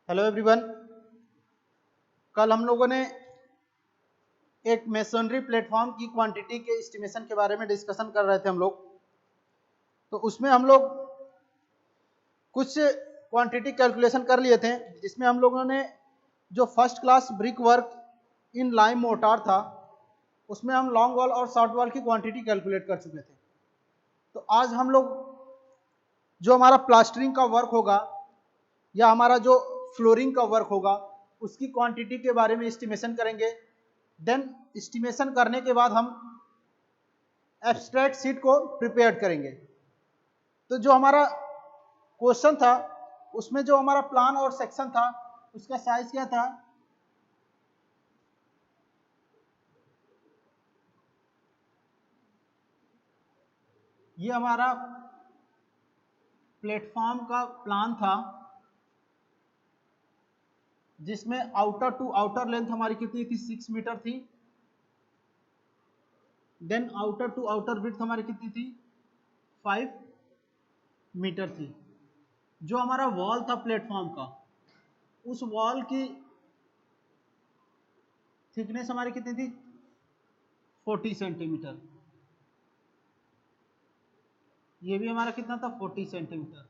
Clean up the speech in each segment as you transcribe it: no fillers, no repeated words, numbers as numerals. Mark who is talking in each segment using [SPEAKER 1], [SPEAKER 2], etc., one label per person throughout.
[SPEAKER 1] Hello everyone. कल हम लोगों ने एक मेसनरी प्लेटफॉर्म की क्वांटिटी के एस्टिमेशन के बारे में डिस्कशन कर रहे थे हम लोग। तो उसमें हम लोग कुछ क्वांटिटी कैलकुलेशन कर लिए थे, जिसमें हम लोगों ने जो first class brick work in lime motor था उसमें हम लॉन्ग वॉल और शॉर्ट वॉल की क्वांटिटी कैलकुलेट कर चुके थे। तो आज हम लोग जो हमारा प्लास्टरिंग का वर्क होगा या हमारा जो फ्लोरिंग का वर्क होगा उसकी क्वांटिटी के बारे में एस्टिमेशन करेंगे। देन एस्टिमेशन करने के बाद हम एब्स्ट्रैक्ट शीट को प्रिपेयर करेंगे। तो जो हमारा क्वेश्चन था उसमें जो हमारा प्लान और सेक्शन था उसका साइज क्या था, ये हमारा प्लेटफॉर्म का प्लान था जिसमें आउटर टू आउटर लेंथ हमारी कितनी थी, 6 मीटर थी। Then outer to outer width हमारी कितनी थी, 5 मीटर थी। जो हमारा वॉल था प्लेटफॉर्म का उस वॉल की थिकनेस हमारी कितनी थी, 40 सेंटीमीटर। ये भी हमारा कितना था, 40 सेंटीमीटर।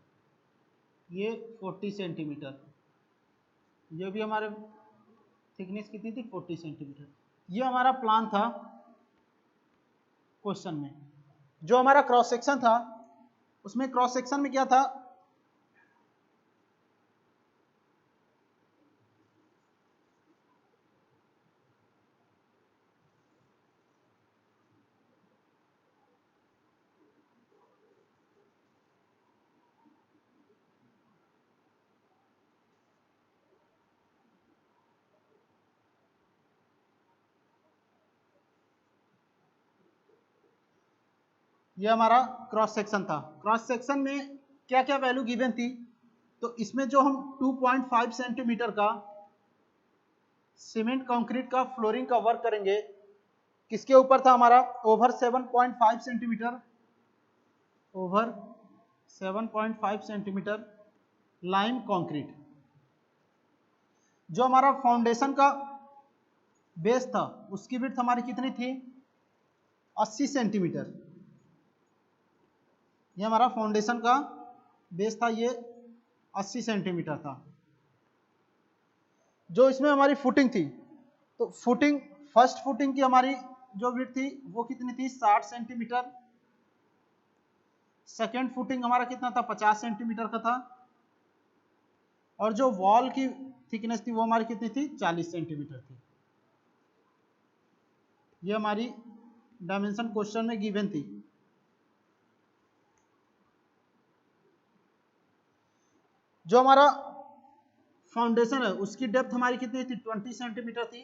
[SPEAKER 1] ये 40 सेंटीमीटर, ये भी हमारे थिकनेस कितनी थी, 40 सेंटीमीटर। ये हमारा प्लान था क्वेश्चन में। जो हमारा क्रॉस सेक्शन था उसमें क्रॉस सेक्शन में क्या था, ये हमारा क्रॉस सेक्शन था। क्रॉस सेक्शन में क्या क्या वैल्यू गिवन थी, तो इसमें जो हम 2.5 सेंटीमीटर का सीमेंट कंक्रीट का फ्लोरिंग का वर्क करेंगे, किसके ऊपर था हमारा, over 7.5 centimetre, over 7.5 centimetre lime concrete. जो हमारा फाउंडेशन का बेस था उसकी विड्थ हमारी कितनी थी, 80 सेंटीमीटर। ये हमारा फाउंडेशन का बेस था, ये 80 सेंटीमीटर था। जो इसमें हमारी फुटिंग थी, तो फुटिंग फर्स्ट फुटिंग की हमारी जो विड्थ थी वो कितनी थी, 60 सेंटीमीटर। सेकेंड फुटिंग हमारा कितना था, 50 सेंटीमीटर का था। और जो वॉल की थिकनेस थी वो हमारी कितनी थी, 40 सेंटीमीटर थी। ये हमारी डायमेंशन क्वेश्चन में गिवन थी। जो हमारा फाउंडेशन है उसकी डेप्थ हमारी कितनी थी, 20 सेंटीमीटर थी।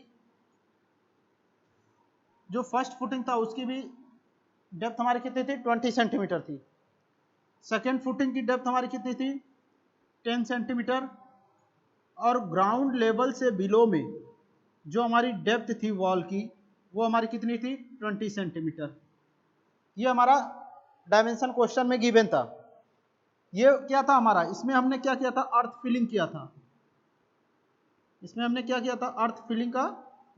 [SPEAKER 1] जो फर्स्ट फुटिंग था उसकी भी डेप्थ हमारी कितनी थी, 20 सेंटीमीटर थी। सेकेंड फुटिंग की डेप्थ हमारी कितनी थी, 10 सेंटीमीटर। और ग्राउंड लेवल से बिलो में जो हमारी डेप्थ थी वॉल की वो हमारी कितनी थी, 20 सेंटीमीटर। ये हमारा डायमेंशन क्वेश्चन में गिवन था। ये क्या था हमारा, इसमें हमने क्या किया था, अर्थ फिलिंग किया था। इसमें हमने क्या किया था, अर्थ फिलिंग का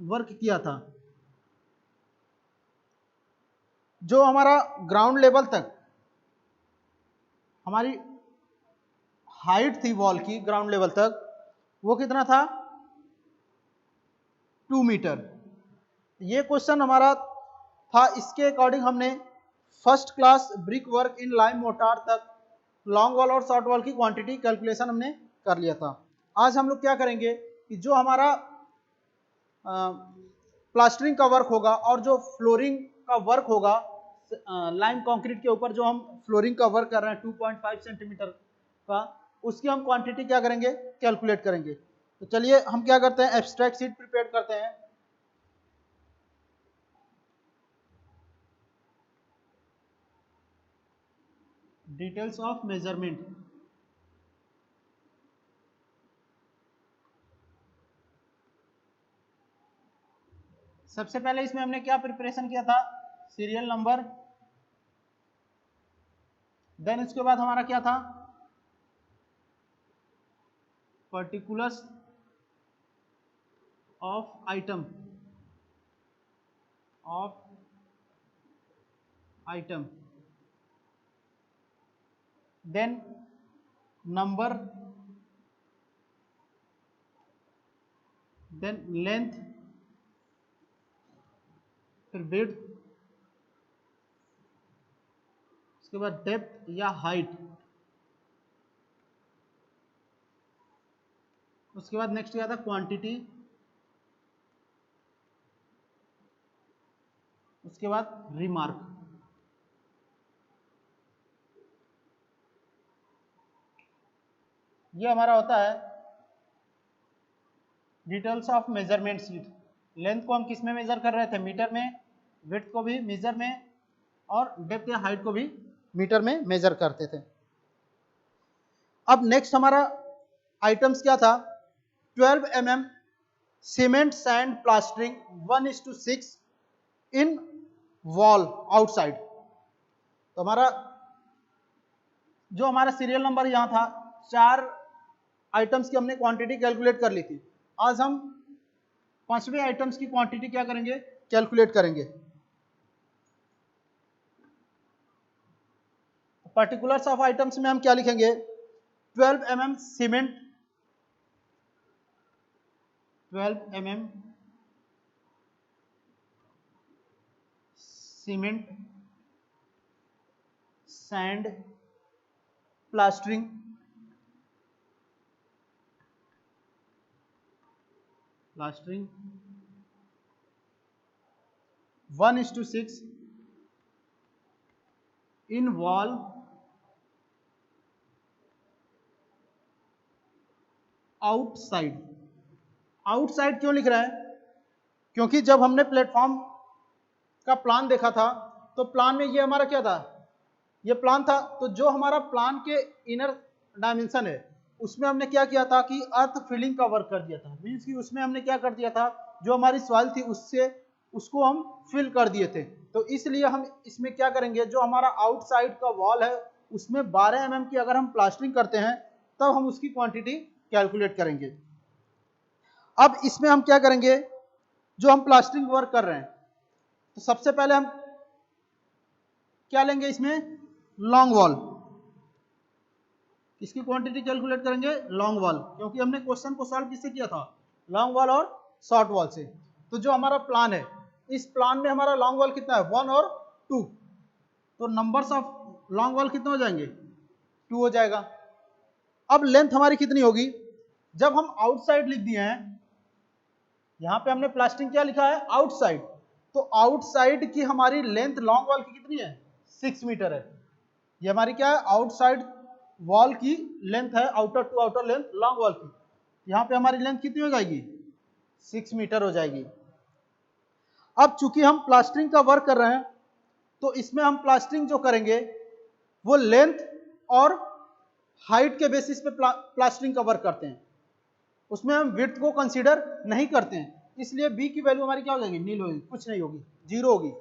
[SPEAKER 1] वर्क किया था। जो हमारा ग्राउंड लेवल तक हमारी हाइट थी वॉल की, ग्राउंड लेवल तक वो कितना था, 2 मीटर। ये क्वेश्चन हमारा था, इसके अकॉर्डिंग हमने first class brick work in lime motor तक लॉन्ग वॉल और शॉर्ट वॉल की क्वांटिटी कैलकुलेशन हमने कर लिया था। आज हम लोग क्या करेंगे कि जो हमारा प्लास्टरिंग का वर्क होगा और जो फ्लोरिंग का वर्क होगा लाइम कंक्रीट के ऊपर, जो हम फ्लोरिंग का वर्क कर रहे हैं 2.5 सेंटीमीटर का, उसकी हम क्वांटिटी क्या करेंगे, कैलकुलेट करेंगे। तो चलिए हम क्या करते हैं, एब्स्ट्रैक्ट शीट प्रिपेयर करते हैं। Details of measurement. सबसे पहले इसमें हमने क्या प्रिपरेशन किया था, सीरियल नंबर। देन उसके बाद हमारा क्या था, particulars of item then number then length फिर width उसके बाद डेप्थ या हाइट उसके बाद नेक्स्ट क्या था क्वांटिटी उसके बाद रिमार्क ये हमारा होता है details of measurement sheet. Length को हम किस में मेजर कर रहे थे मीटर में, विड्थ को भी मीटर में और डेप्थ या हाइट को भी मीटर में मेजर करते थे। अब नेक्स्ट हमारा आइटम्स क्या था 12 mm cement sand plastering 1:6 in wall outside. तो हमारा जो हमारा सीरियल नंबर यहाँ था 4 आइटम्स की हमने क्वांटिटी कैलकुलेट कर ली थी। आज हम 5वें आइटम्स की क्वांटिटी क्या करेंगे कैलकुलेट करेंगे। पर्टिकुलर्स ऑफ आइटम्स में हम क्या लिखेंगे 12 mm cement 12 mm cement sand plastering 1:6 in wall outside. Outside क्यों लिख रहा है क्योंकि जब हमने प्लेटफॉर्म का प्लान देखा था तो प्लान में ये हमारा क्या था ये प्लान था। तो जो हमारा प्लान के इनर डायमेंशन है उसमें हमने क्या किया था कि अर्थ फिलिंग का वर्क कर दिया था। मीन्स कि उसमें हमने क्या कर दिया था जो हमारी सॉइल थी उससे उसको हम फिल कर दिए थे। तो इसलिए हम इसमें क्या करेंगे जो हमारा आउटसाइड का वॉल है उसमें 12 mm की अगर हम प्लास्टरिंग करते हैं तब हम उसकी क्वांटिटी कैलकुलेट करेंगे। अब इसमें हम क्या करेंगे जो हम प्लास्टरिंग वर्क कर रहे हैं तो सबसे पहले हम क्या लेंगे इसमें लॉन्ग वॉल। इसकी क्वांटिटी कैलकुलेट करेंगे लॉन्ग वॉल क्योंकि हमने क्वेश्चन को सॉल्व किससे किया था लॉन्ग वॉल और शॉर्ट वॉल से। तो जो हमारा प्लान है इस प्लान में हमारा लॉन्ग वॉल कितना है 1 और 2 तो नंबर्स ऑफ लॉन्ग वॉल कितने हो जाएंगे 2 हो जाएगा। अब लेंथ हमारी कितनी होगी जब हम आउटसाइड लिख दिए हैं यहां पे हमने प्लास्टरिंग क्या लिखा है आउटसाइड तो आउटसाइड की हमारी लेंथ लॉन्ग वॉल की कितनी है 6 मीटर है। ये हमारी क्या है आउटसाइड वॉल की लेंथ है outer to outer length long wall की। यहां पे हमारी लेंथ कितनी हो जाएगी 6 मीटर हो जाएगी। अब चूंकि हम प्लास्टरिंग का वर्क कर रहे हैं तो इसमें हम प्लास्टरिंग जो करेंगे वो लेंथ और हाइट के बेसिस पे प्लास्टरिंग का वर्क करते हैं उसमें हम विड्थ को कंसीडर नहीं करते हैं। इसलिए बी की वैल्यू हमारी क्या हो जाएगी नील होगी कुछ नहीं होगी 0 होगी।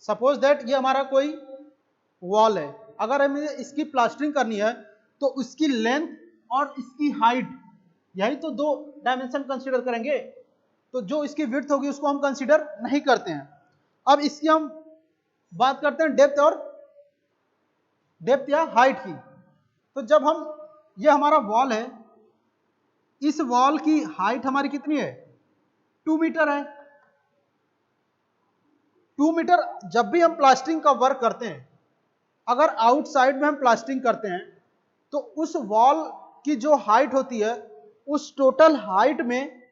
[SPEAKER 1] सपोज दैट ये हमारा कोई वॉल है अगर हमें इसकी प्लास्टरिंग करनी है तो उसकी लेंथ और इसकी हाइट यही तो 2 डायमेंशन कंसीडर करेंगे तो जो इसकी विड्थ होगी उसको हम कंसीडर नहीं करते हैं। अब इसकी हम बात करते हैं डेप्थ या हाइट की। तो जब हम ये हमारा वॉल है इस वॉल की हाइट हमारी कितनी है 2 मीटर है। 2 मीटर जब भी हम प्लास्टरिंग का वर्क करते हैं अगर आउटसाइड में हम प्लास्टरिंग करते हैं तो उस वॉल की जो हाइट होती है उस टोटल हाइट में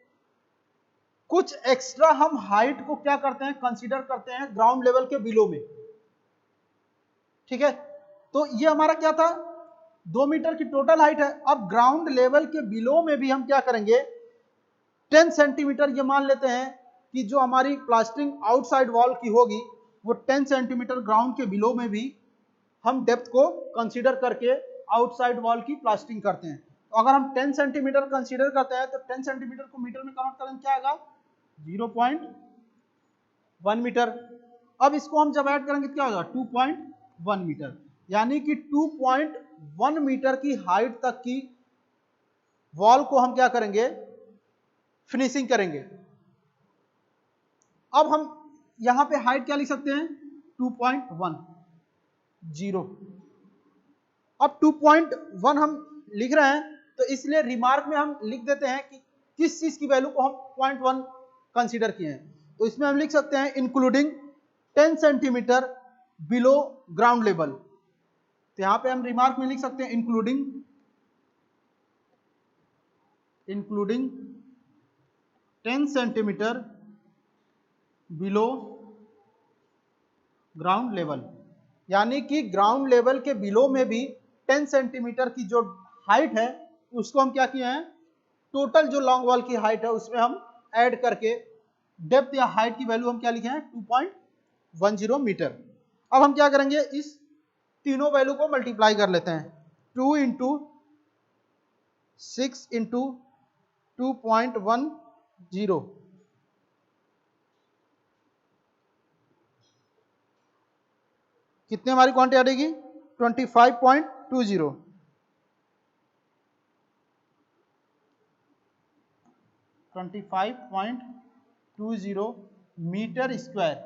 [SPEAKER 1] कुछ एक्स्ट्रा हम हाइट को क्या करते हैं कंसीडर करते हैं ग्राउंड लेवल के बिलो में। ठीक है तो ये हमारा क्या था 2 मीटर की टोटल हाइट है। अब ग्राउंड लेवल के बिलो में भी हम क्या करेंगे 10 सेंटीमीटर ये मान लेते हैं कि जो हमारी प्लास्टरिंग आउटसाइड वॉल की होगी वो 10 सेंटीमीटर ग्राउंड के बिलो में भी हम डेप्थ को कंसीडर करके आउटसाइड वॉल की प्लास्टरिंग करते हैं। तो अगर हम 10 सेंटीमीटर कंसीडर करते हैं तो 10 सेंटीमीटर को मीटर में कन्वर्ट करें क्या आएगा 0.1 मीटर। अब इसको हम जब ऐड करेंगे क्या होगा 2.1 मीटर यानी कि 2.1 मीटर की हाइट तक की वॉल को हम क्या करेंगे, फिनिशिंग करेंगे। अब हम यहां पे हाइट क्या लिख सकते हैं, 2.10। अब 2.1 हम लिख रहे हैं तो इसलिए रिमार्क में हम लिख देते हैं कि किस चीज की वैल्यू को हम 0.1 कंसीडर किए हैं। तो इसमें हम लिख सकते हैं including 10 centimetre below ground level. तो यहां पे हम रिमार्क में लिख सकते हैं including 10 centimetre below ground level, यानी कि ग्राउंड लेवल के बिलो में भी 10 सेंटीमीटर की जो हाइट है उसको हम क्या किए हैं, टोटल जो लॉन्ग वॉल की हाइट है उसमें हम ऐड करके डेप्थ या हाइट की वैल्यू हम क्या लिखे हैं, 2.10 मीटर। अब हम क्या करेंगे, इस तीनों वैल्यू को मल्टीप्लाई कर लेते हैं। 2 इंटू 6 इंटू 2.10, कितनी हमारी क्वांटिटी आ जाएगी, 25.20। 25.20 मीटर स्क्वायर।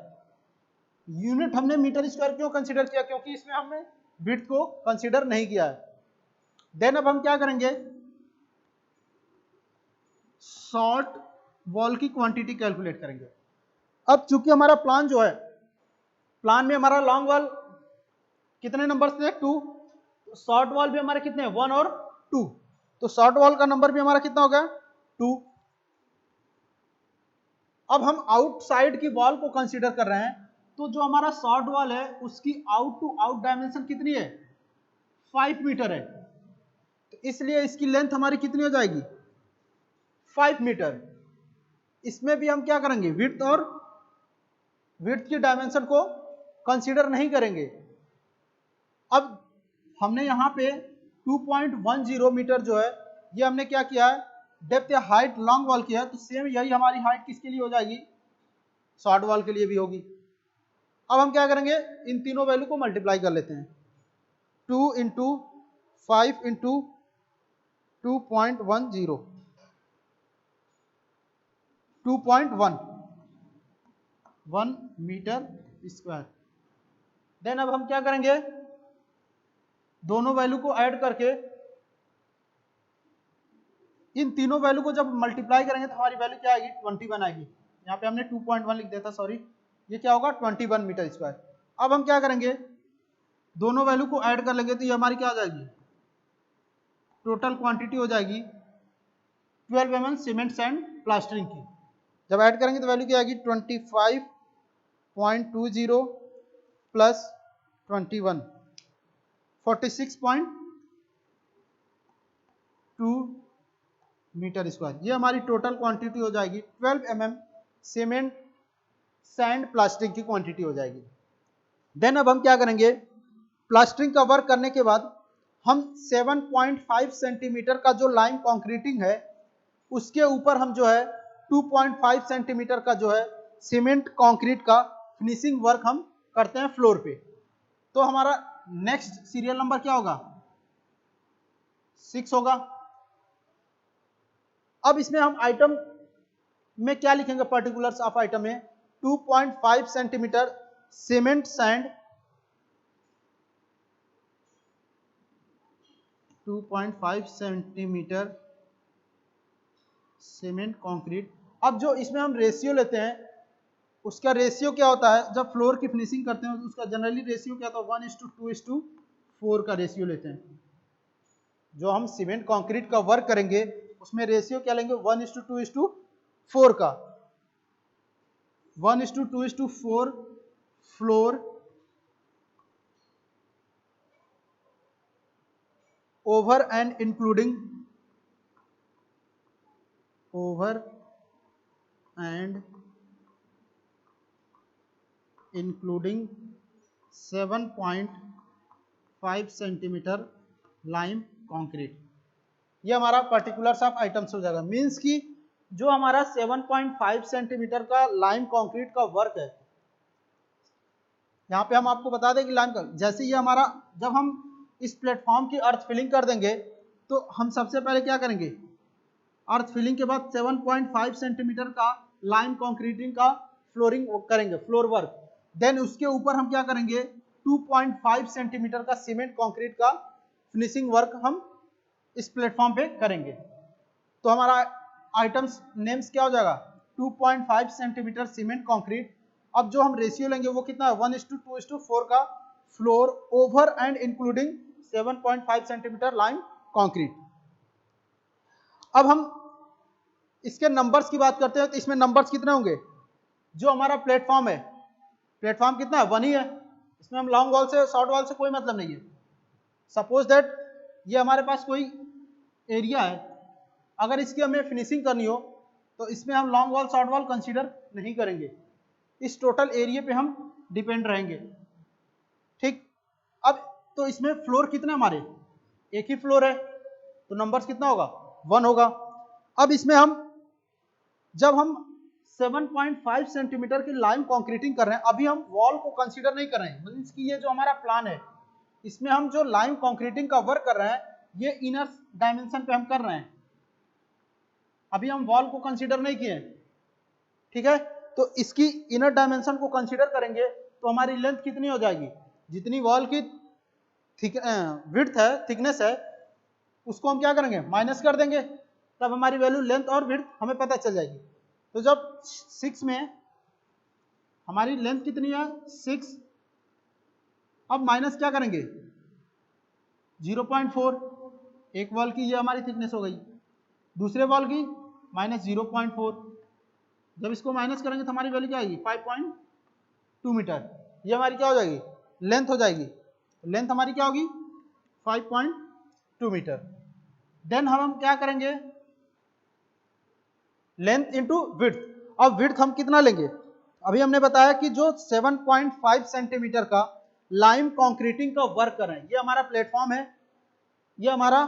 [SPEAKER 1] यूनिट हमने मीटर स्क्वायर क्यों कंसीडर किया, क्योंकि इसमें हमने विड्थ को कंसीडर नहीं किया है। देन अब हम क्या करेंगे, शॉर्ट वॉल की क्वांटिटी कैलकुलेट करेंगे। अब चूंकि हमारा प्लान जो है, प्लान में हमारा लॉन्ग वॉल कितने नंबर थे, 2, शॉर्ट वॉल भी हमारे कितने, 1 और 2, तो शॉर्ट वॉल का नंबर भी हमारा कितना हो गया, 2। अब हम आउटसाइड की वॉल को कंसीडर कर रहे हैं, तो जो हमारा शॉर्ट वॉल है उसकी आउट टू आउट डायमेंशन कितनी है, 5 मीटर है। तो इसलिए इसकी लेंथ हमारी कितनी हो जाएगी, 5 मीटर। इसमें भी हम क्या करेंगे, विड्थ की डायमेंशन को कंसीडर नहीं करेंगे। अब हमने यहाँ पे 2.10 मीटर जो है ये हमने क्या किया है, डेप्थ या हाइट लॉन्ग वॉल की है, तो सेम यही हमारी हाइट किसके लिए हो जाएगी, शॉर्ट वॉल के लिए भी होगी। अब हम क्या करेंगे, इन तीनों वैल्यू को मल्टीप्लाई कर लेते हैं। 2 into 5 into 2.10, 2.1 metre square. Then अब हम क्या करेंगे, दोनों वैल्यू को ऐड करके इन तीनों वैल्यू को जब मल्टीप्लाई करेंगे तो हमारी वैल्यू क्या आएगी, 21 आएगी। यहाँ पे हमने 2.1 लिख दिया था, सॉरी, ये क्या होगा, 21 मीटर स्क्वायर। अब हम क्या करेंगे, दोनों वैल्यू को ऐड कर लेंगे तो ये हमारी क्या आ जाएगी, टोटल क्वांटिटी हो जाएगी 12 mm सीमेंट सैंड प्लास्टरिंग की। जब ऐड करेंगे तो वैल्यू क्या आएगी, 25.20 प्लस 21, 46.2 मीटर स्क्वायर। ये हमारी टोटल क्वांटिटी हो जाएगी, 12 mm सीमेंट सैंड प्लास्टरिंग की क्वांटिटी हो जाएगी। देन अब हम क्या करेंगे, प्लास्टरिंग का वर्क करने के बाद हम 7.5 सेंटीमीटर का जो लाइम कंक्रीटिंग है उसके ऊपर हम जो है 2.5 सेंटीमीटर का जो है सीमेंट कंक्रीट का फिनिशिंग वर्क हम करते हैं फ्लोर पे। तो हमारा नेक्स्ट सीरियल नंबर क्या होगा, 6 होगा। अब इसमें हम आइटम में क्या लिखेंगे, पर्टिकुलर्स ऑफ आइटम में 2.5 centimetre cement sand, 2.5 centimetre cement concrete. अब जो इसमें हम रेशियो लेते हैं उसका रेशियो क्या होता है, जब फ्लोर की फिनिशिंग करते हैं उसका जनरली रेशियो क्या होता है, 1:2:4 का रेशियो लेते हैं। जो हम सीमेंट कंक्रीट का वर्क करेंगे उसमें रेशियो क्या लेंगे, 1:2:4 का। 1:2:4 floor over and including 7.5 centimetre lime concrete. ये हमारा पर्टिकुलर्स ऑफ आइटम्स हो जाएगा। मींस कि जो हमारा 7.5 सेंटीमीटर का लाइम कंक्रीट का वर्क है, यहाँ पे हम आपको बता दें कि लाइम का जैसे ये हमारा, जब हम इस प्लेटफॉर्म की अर्थ फिलिंग कर देंगे तो हम सबसे पहले क्या करेंगे, अर्थ फिलिंग के बाद 7.5 सेंटीमीटर का लाइम कंक्रीटिंग का फ्लोरिंग करेंगे, फ्लोर वर्क। देन उसके ऊपर हम क्या करेंगे, 2.5 सेंटीमीटर का सीमेंट कंक्रीट का फिनिशिंग वर्क हम इस प्लेटफॉर्म पे करेंगे। तो हमारा आइटम्स नेम्स क्या हो जाएगा, 2.5 सेंटीमीटर सीमेंट कंक्रीट। अब जो हम रेशियो लेंगे वो कितना है, 1:2:4 का floor over and including 7.5 centimetre lime concrete. अब हम इसके नंबर्स की बात करते हैं, तो इसमें नंबर्स कितने होंगे, जो हमारा प्लेटफॉर्म है, प्लेटफॉर्म कितना है, 1 ही है। इसमें हम लॉन्ग वॉल से शॉर्ट वॉल से कोई मतलब नहीं है। सपोज दैट ये हमारे पास कोई एरिया है, अगर इसकी हमें फिनिशिंग करनी हो तो इसमें हम long wall short wall consider नहीं करेंगे, इस टोटल एरिया पे हम डिपेंड रहेंगे। ठीक, अब तो इसमें फ्लोर कितने हमारे, एक ही फ्लोर है, तो नंबर्स कितना होगा, 1 होगा। अब इसमें हम जब हम 7.5 सेंटीमीटर की लाइम कंक्रीटिंग कर रहे हैं, अभी हम वॉल को कंसीडर नहीं कर रहे हैं, मींस कि ये जो हमारा प्लान है इसमें हम जो लाइम कंक्रीटिंग का वर्क कर रहे हैं ये इनर डायमेंशन पे हम कर रहे हैं, अभी हम वॉल को कंसीडर नहीं किए। ठीक है, तो इसकी इनर डायमेंशन को कंसीडर करेंगे तो हमारी लेंथ कितनी हो जाएगी, जितनी वॉल की विड्थ है, थिकनेस है, उसको हम क्या करेंगे, माइनस कर देंगे, तब हमारी वैल्यू लेंथ और विड्थ हमें पता चल जाएगी। तो जब 6 में हमारी लेंथ कितनी है, 6, अब माइनस क्या करेंगे, 0.4, एक वॉल की ये हमारी थिकनेस हो गई, दूसरे वॉल की माइनस 0.4, जब इसको माइनस करेंगे तो हमारी वैल्यू क्या आएगी, 5.2 मीटर, ये हमारी क्या हो जाएगी, लेंथ हो जाएगी। लेंथ हमारी क्या होगी, 5.2 मीटर। देन हम क्या करेंगे, लेंथ इंटू विड्थ। अब विड्थ हम कितना लेंगे, अभी हमने बताया कि जो 7.5 सेंटीमीटर का लाइम कंक्रीटिंग का वर्क कर रहे हैं, ये हमारा प्लेटफॉर्म है, ये हमारा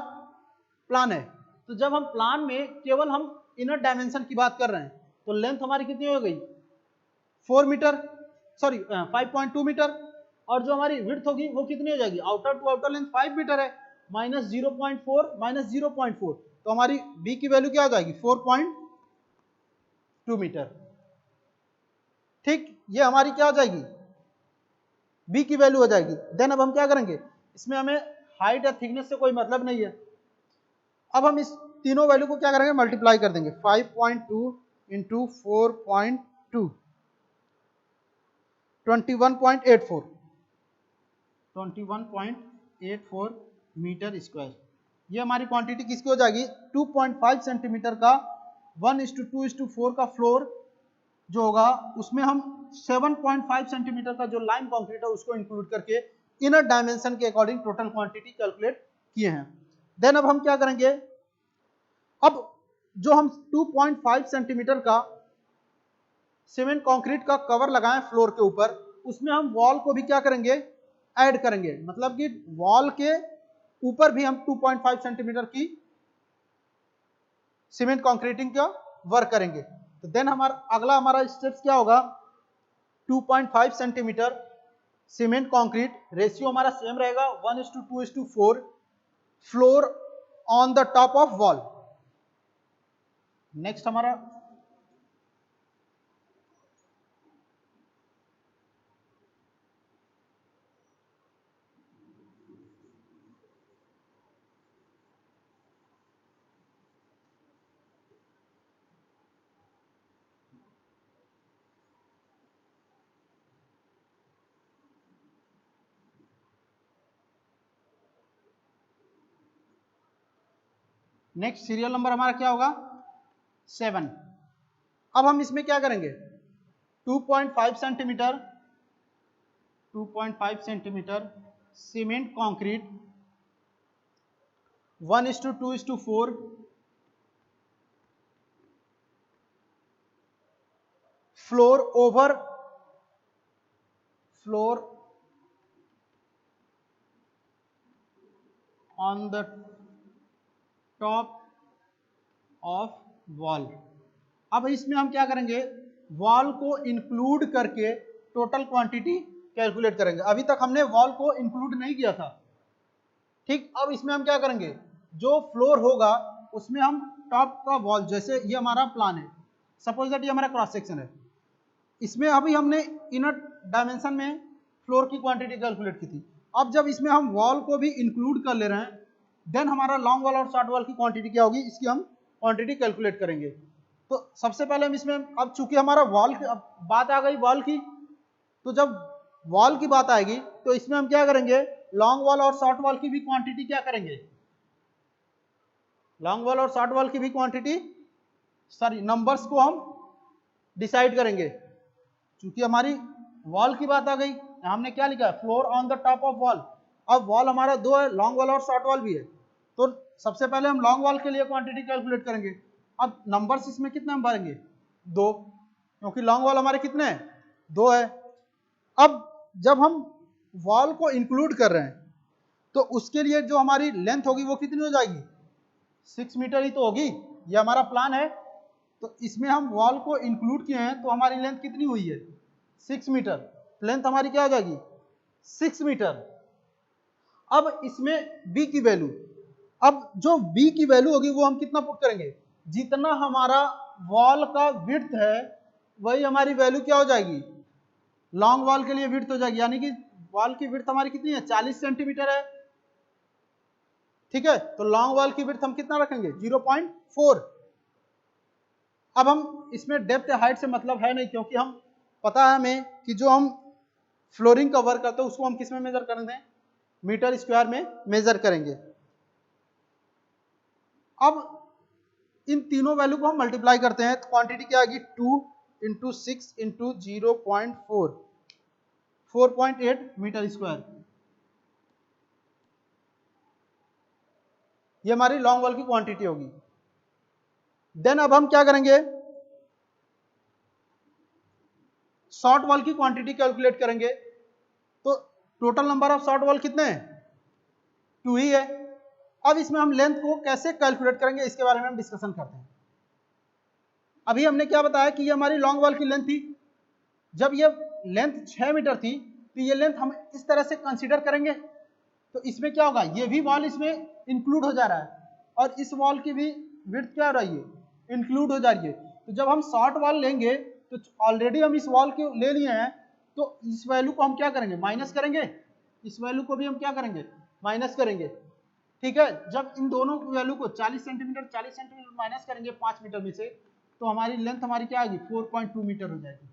[SPEAKER 1] प्लान है। तो जब हम प्लान में केवल हम इनर डायमेंशन की बात कर रहे हैं तो लेंथ हमारी कितनी हो गई, 4 मीटर, सॉरी 5.2 मीटर, और जो हमारी विड्थ होगी वो कितनी हो जाएगी, outer to outer length 5 metre है, माइनस 0.4 माइनस 0.4, तो हमारी बी की वैल्यू क्या हो जाएगी, 4.2 मीटर। ठीक, ये हमारी क्या हो जाएगी, बी की वैल्यू हो जाएगी। देन अब हम क्या करेंगे, इसमें हमें हाइट या थिकनेस से कोई मतलब नहीं है, अब हम इस तीनों वैल्यू को क्या करेंगे, मल्टीप्लाई कर देंगे, 5.2 इंटू 4.2, 21.84 मीटर स्क्वायर। ये हमारी क्वांटिटी किसकी हो जाएगी, 2.5 सेंटीमीटर का 1:2:4 का फ्लोर जो होगा उसमें हम 7.5 सेंटीमीटर का जो लाइम कंक्रीट है उसको इंक्लूड करके इनर डायमेंशन के अकॉर्डिंग टोटल क्वांटिटी कैलकुलेट किए हैं। देन अब हम क्या करेंगे, अब जो हम 2.5 सेंटीमीटर का सीमेंट कंक्रीट का कवर लगाएं फ्लोर के ऊपर, उसमें हम वॉल को भी क्या करेंगे, ऐड करेंगे, मतलब कि वॉल के ऊपर भी हम 2.5 सेंटीमीटर की सीमेंट कंक्रीटिंग का वर्क करेंगे। तो देन अगला हमारा स्टेप्स क्या होगा, 2.5 सेंटीमीटर सीमेंट कंक्रीट, रेशियो हमारा सेम रहेगा 1:2:4, floor on the top of wall. Next हमारा नेक्स्ट सीरियल नंबर हमारा क्या होगा, 7। अब हम इसमें क्या करेंगे, 2.5 centimetre cement concrete 1:2:4 floor on the top of wall. अब इसमें हम क्या करेंगे, वॉल को इंक्लूड करके टोटल क्वांटिटी कैलकुलेट करेंगे। अभी तक हमने वॉल को इंक्लूड नहीं किया था। ठीक, अब इसमें हम क्या करेंगे, जो फ्लोर होगा उसमें हम टॉप का वॉल, जैसे ये हमारा प्लान है, सपोज दैट ये हमारा क्रॉस सेक्शन है, इसमें अभी हमने इनर डायमेंशन में फ्लोर की क्वांटिटी कैलकुलेट की थी। अब जब इसमें हम वॉल को भी इंक्लूड कर ले रहे हैं, देन हमारा लॉन्ग वॉल और शॉर्ट वॉल की क्वांटिटी क्या होगी, इसकी हम क्वांटिटी कैलकुलेट करेंगे। तो सबसे पहले हम इसमें, अब चूंकि हमारा वॉल की बात आ गई वॉल की, तो जब वॉल की बात आएगी तो इसमें हम क्या करेंगे, लॉन्ग वॉल और शॉर्ट वॉल की भी क्वांटिटी क्या करेंगे, लॉन्ग वॉल और शॉर्ट वॉल की भी क्वांटिटी, सॉरी नंबर्स को हम डिसाइड करेंगे। क्योंकि हमारी वॉल की बात आ गई, हमने क्या लिखा है, floor on the top of wall. अब वॉल हमारा दो है, लॉन्ग वॉल और शॉर्ट वॉल भी है, तो सबसे पहले हम लॉन्ग वॉल के लिए क्वांटिटी कैलकुलेट करेंगे। अब नंबर्स इसमें कितने हम भरेंगे, 2, क्योंकि लॉन्ग वॉल हमारे कितने हैं, 2 है। अब जब हम वॉल को इंक्लूड कर रहे हैं तो उसके लिए जो हमारी लेंथ होगी वो कितनी हो जाएगी, 6 मीटर ही तो होगी, ये हमारा प्लान है। तो इसमें हम वॉल को इंक्लूड किए हैं तो हमारी लेंथ कितनी हुई है, 6 मीटर। लेंथ हमारी क्या हो जाएगी, 6 मीटर। अब इसमें b की वैल्यू, अब जो b की वैल्यू होगी वो हम कितना पुट करेंगे, जितना हमारा वॉल का विड्थ है वही हमारी वैल्यू क्या हो जाएगी, लॉन्ग वॉल के लिए विड्थ हो जाएगी। यानी कि वॉल की विड्थ हमारी कितनी है, 40 सेंटीमीटर है, ठीक है। तो लॉन्ग वॉल की विड्थ हम कितना रखेंगे, 0.4। अब हम इसमें डेप्थ हाइट से मतलब है नहीं, क्योंकि हम पता है हमें कि जो हम फ्लोरिंग कवर करते हैं उसको हम किस में मेजर करेंगे, मीटर स्क्वायर में मेजर करेंगे। अब इन तीनों वैल्यू को हम मल्टीप्लाई करते हैं तो क्वांटिटी क्या आएगी, 2 इंटू 6 इंटू 0.4, 4.8 मीटर स्क्वायर। ये हमारी लॉन्ग वॉल की क्वांटिटी होगी। देन अब हम क्या करेंगे, शॉर्ट वॉल की क्वांटिटी कैलकुलेट करेंगे। तो total number of short wall कितने हैं, 2 ही है। अब इसमें हम लेंथ को कैसे कैलकुलेट करेंगे इसके बारे में हम डिस्कशन करते हैं। अभी हमने क्या बताया कि ये हमारी लॉन्ग वॉल की लेंथ थी, जब ये लेंथ 6 मीटर थी तो ये लेंथ हम इस तरह से कंसीडर करेंगे। तो इसमें क्या होगा, ये भी वॉल इसमें इंक्लूड हो जा रहा है और इस वॉल की भी विड्थ क्या हो रही है, इंक्लूड हो जा रही है। तो जब हम शॉर्ट वॉल लेंगे तो ऑलरेडी हम इस वॉल को ले लिए हैं, तो इस वैल्यू को हम क्या करेंगे, माइनस करेंगे, इस वैल्यू को भी हम क्या करेंगे, माइनस करेंगे, ठीक है। जब इन दोनों वैल्यू को 40 सेंटीमीटर माइनस करेंगे 5 मीटर में से, तो हमारी लेंथ हमारी क्या आएगी, 4.2 मीटर हो जाएगी।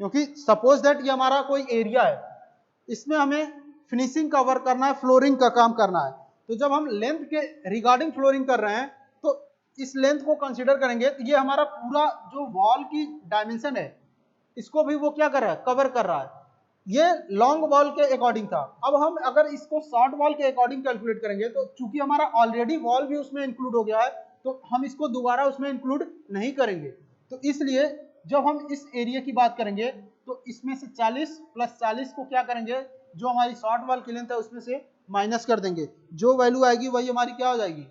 [SPEAKER 1] क्योंकि सपोज दैट ये हमारा कोई एरिया है, इसमें हमें फिनिशिंग का वर्क करना है, फ्लोरिंग का काम करना है। तो जब हम लेंथ के रिगार्डिंग फ्लोरिंग कर रहे हैं तो इस लेंथ को कंसीडर करेंगे, तो ये हमारा पूरा जो वॉल की डायमेंशन है इसको भी वो क्या कर रहा है, कवर कर रहा है। ये लॉन्ग वॉल के अकॉर्डिंग था। अब हम अगर इसको शॉर्ट वॉल के अकॉर्डिंग कैलकुलेट करेंगे तो चूंकि हमारा ऑलरेडी वॉल भी उसमें इंक्लूड हो गया है तो हम इसको दोबारा उसमें इंक्लूड नहीं करेंगे। तो इसलिए जब हम इस एरिया की बात करेंगे तो इसमें से 40 प्लस 40 को क्या करेंगे, जो हमारी शॉर्ट वॉल की लेंथ है उसमें से माइनस कर देंगे। जो वैल्यू आएगी वही हमारी क्या हो जाएगी,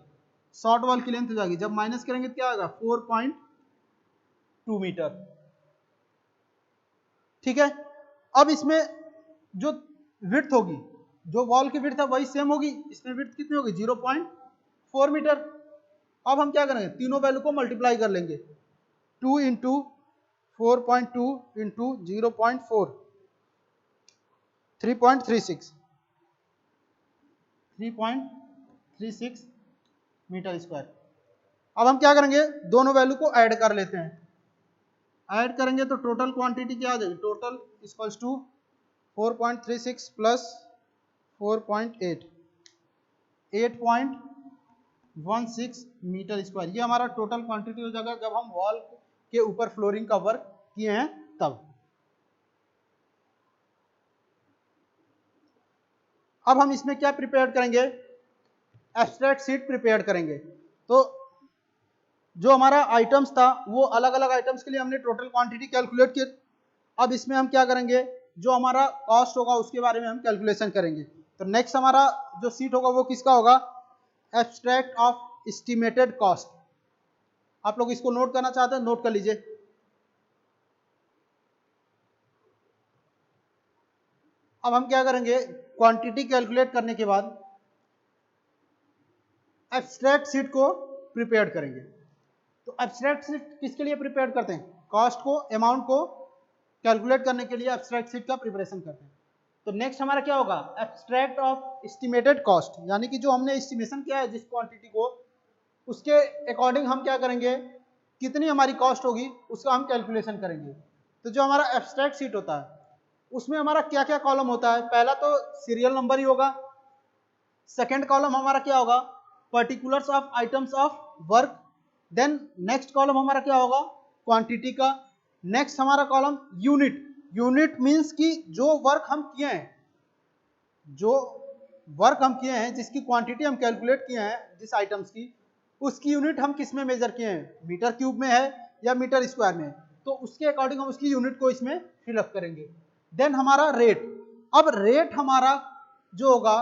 [SPEAKER 1] शॉर्ट वॉल की लेंथ हो जाएगी। जब माइनस करेंगे तो क्या होगा, 4.2 मीटर, ठीक है। अब इसमें जो विड्थ होगी, जो वॉल की विड्थ है वही सेम होगी, इसमें विड्थ कितनी होगी, 0.4 मीटर। अब हम क्या करेंगे, तीनों वैल्यू को मल्टीप्लाई कर लेंगे, 2 इंटू 4.2 इंटू 0.4, 3.36 मीटर स्क्वायर। अब हम क्या करेंगे, दोनों वैल्यू को ऐड कर लेते हैं। ऐड करेंगे तो टोटल क्वांटिटी क्या आ जाएगी, total equals to 4.36 plus 4.8, 8.16 metre square. ये हमारा टोटल क्वांटिटी हो जाएगा जब हम वॉल के ऊपर फ्लोरिंग का वर्क किए हैं तब। अब हम इसमें क्या प्रिपेयर करेंगे, एब्स्ट्रैक्ट शीट प्रिपेयर करेंगे। तो जो हमारा आइटम्स था वो अलग अलग आइटम्स के लिए हमने टोटल क्वांटिटी कैलकुलेट की। अब इसमें हम क्या करेंगे, जो हमारा कॉस्ट होगा उसके बारे में हम कैलकुलेशन करेंगे। तो नेक्स्ट हमारा जो शीट होगा वो किसका होगा, एब्स्ट्रैक्ट ऑफ एस्टिमेटेड कॉस्ट। आप लोग इसको नोट करना चाहते हैं, नोट कर लीजिए। अब हम क्या करेंगे, क्वांटिटी कैलकुलेट करने के बाद एब्स्ट्रैक्ट शीट को प्रिपेयर करेंगे। तो एब्स्ट्रैक्ट शीट किसके लिए प्रिपेयर करते हैं? कॉस्ट को, अमाउंट को कैलकुलेट करने के लिए एब्स्ट्रैक्ट शीट का प्रिपरेशन करते हैं। तो नेक्स्ट हमारा क्या होगा? एब्स्ट्रैक्ट ऑफ एस्टिमेटेड कॉस्ट, यानी कि जो हमने एस्टिमेशन किया है जिस क्वांटिटी को, उसके अकॉर्डिंग हम क्या करेंगे, कितनी हमारी कॉस्ट होगी उसका हम कैलकुलेशन करेंगे। तो जो हमारा एब्स्ट्रैक्ट शीट होता है उसमें हमारा क्या क्या कॉलम होता है? पहला तो सीरियल नंबर ही होगा, सेकेंड कॉलम हमारा क्या होगा? Particulars of items of work, then next column हमारा क्या होगा? क्वांटिटी का, नेक्स्ट हमारा कॉलम यूनिट। यूनिट मींस कि जो वर्क हम किए हैं, जो वर्क हम किए हैं, जिसकी क्वांटिटी हम कैलकुलेट किए हैं जिस आइटम्स की, उसकी यूनिट हम किस में मेजर किए हैं? मीटर क्यूब में है या मीटर स्क्वायर में? तो उसके अकॉर्डिंग हम उसकी यूनिट को इसमें फिलअप करेंगे। देन हमारा रेट। अब रेट हमारा जो होगा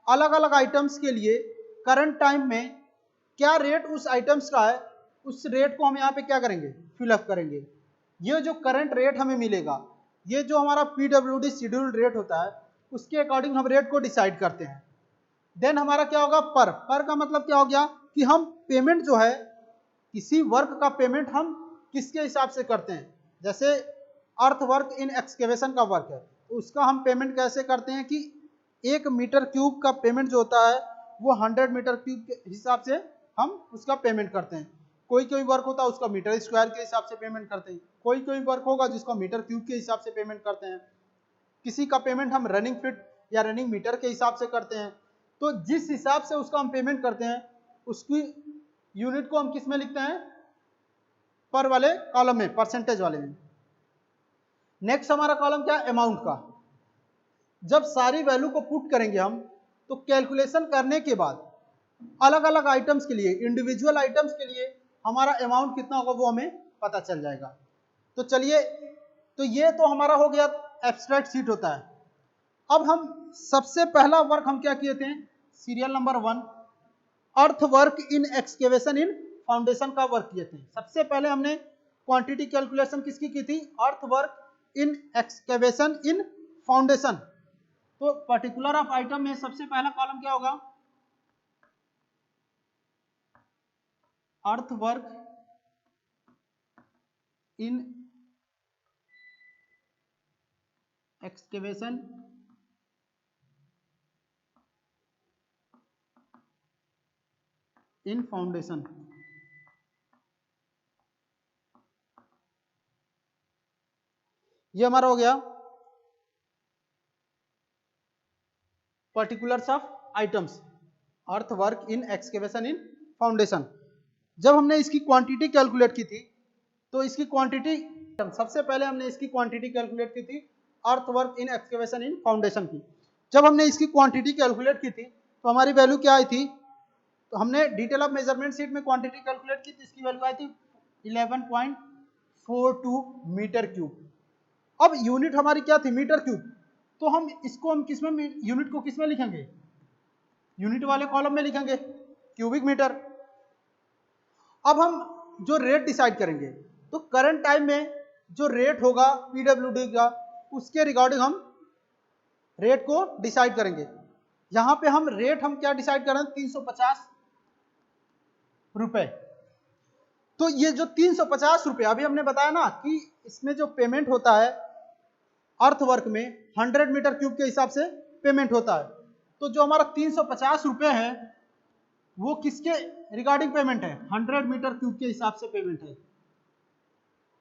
[SPEAKER 1] अलग अलग आइटम्स के लिए करंट टाइम में क्या रेट उस आइटम्स का है, उस रेट को हम यहाँ पे क्या करेंगे? फिलअप करेंगे। ये जो करंट रेट हमें मिलेगा, ये जो हमारा पीडब्ल्यूडी शेड्यूल्ड रेट होता है, उसके अकॉर्डिंग हम रेट को डिसाइड करते हैं। देन हमारा क्या होगा? पर का मतलब क्या हो गया कि हम पेमेंट जो है, किसी वर्क का पेमेंट हम किसके हिसाब से करते हैं। जैसे अर्थ वर्क इन एक्सकेवेशन का वर्क है, तो उसका हम पेमेंट कैसे करते हैं कि 1 मीटर क्यूब का पेमेंट जो होता है वो 100 मीटर क्यूब के हिसाब से हम उसका पेमेंट करते हैं। कोई कोई वर्क होता है उसका मीटर स्क्वायर के हिसाब से पेमेंट करते हैं, कोई कोई वर्क होगा जिसका मीटर क्यूब के हिसाब से पेमेंट करते हैं, किसी का पेमेंट हम रनिंग फीट या रनिंग मीटर के हिसाब से करते हैं। तो जिस हिसाब से उसका हम पेमेंट करते हैं, उसकी यूनिट को हम किस में लिखते हैं? पर वाले कॉलम में, परसेंटेज वाले में। नेक्स्ट हमारा कॉलम क्या है? अमाउंट का। जब सारी वैल्यू को पुट करेंगे हम, तो कैलकुलेशन करने के बाद अलग अलग आइटम्स के लिए, इंडिविजुअल आइटम्स के लिए हमारा अमाउंट कितना होगा वो हमें पता चल जाएगा। तो चलिए, तो ये तो हमारा हो गया एब्स्ट्रैक्ट शीट होता है। अब हम सबसे पहला वर्क हम क्या किए थे? सीरियल नंबर 1, अर्थ वर्क इन एक्सकेवेशन इन फाउंडेशन का वर्क किए थे। सबसे पहले हमने क्वांटिटी कैलकुलेशन किसकी की थी? अर्थ वर्क इन एक्सकेवेशन इन फाउंडेशन। तो पर्टिकुलर ऑफ आइटम में सबसे पहला कॉलम क्या होगा? अर्थ वर्क इन एक्सकेवेशन इन फाउंडेशन। ये हमारा हो गया particulars of items, earth work in excavation in foundation. जब हमने इसकी क्वांटिटी कैलकुलेट की थी, तो इसकी क्वांटिटी, सबसे पहले हमने इसकी क्वांटिटी कैलकुलेट की थी अर्थ वर्क इन एक्सकेवेशन इन फाउंडेशन की। जब हमने इसकी क्वांटिटी कैलकुलेट की थी तो हमारी वैल्यू क्या आई थी? तो हमने डिटेल ऑफ मेजरमेंट शीट में क्वांटिटी कैलकुलेट की थी, इसकी वैल्यू आई थी 11.42 मीटर क्यूब। अब यूनिट हमारी क्या थी? Metre cube. तो हम इसको हम किस में, यूनिट को किस में लिखेंगे? यूनिट वाले कॉलम में लिखेंगे, क्यूबिक मीटर। अब हम जो रेट डिसाइड करेंगे, तो करंट टाइम में जो रेट होगा पीडब्ल्यूडी का, उसके रिगार्डिंग हम रेट को डिसाइड करेंगे। यहां पे हम रेट हम क्या डिसाइड कर रहे हैं? 350 रुपए। तो ये जो 350 रुपए अभी हमने बताया ना कि इसमें जो पेमेंट होता है अर्थ वर्क में 100 मीटर क्यूब के हिसाब से पेमेंट होता है। तो जो हमारा 350 रुपए है वो किसके रिगार्डिंग पेमेंट है? 100 मीटर क्यूब के हिसाब से पेमेंट है।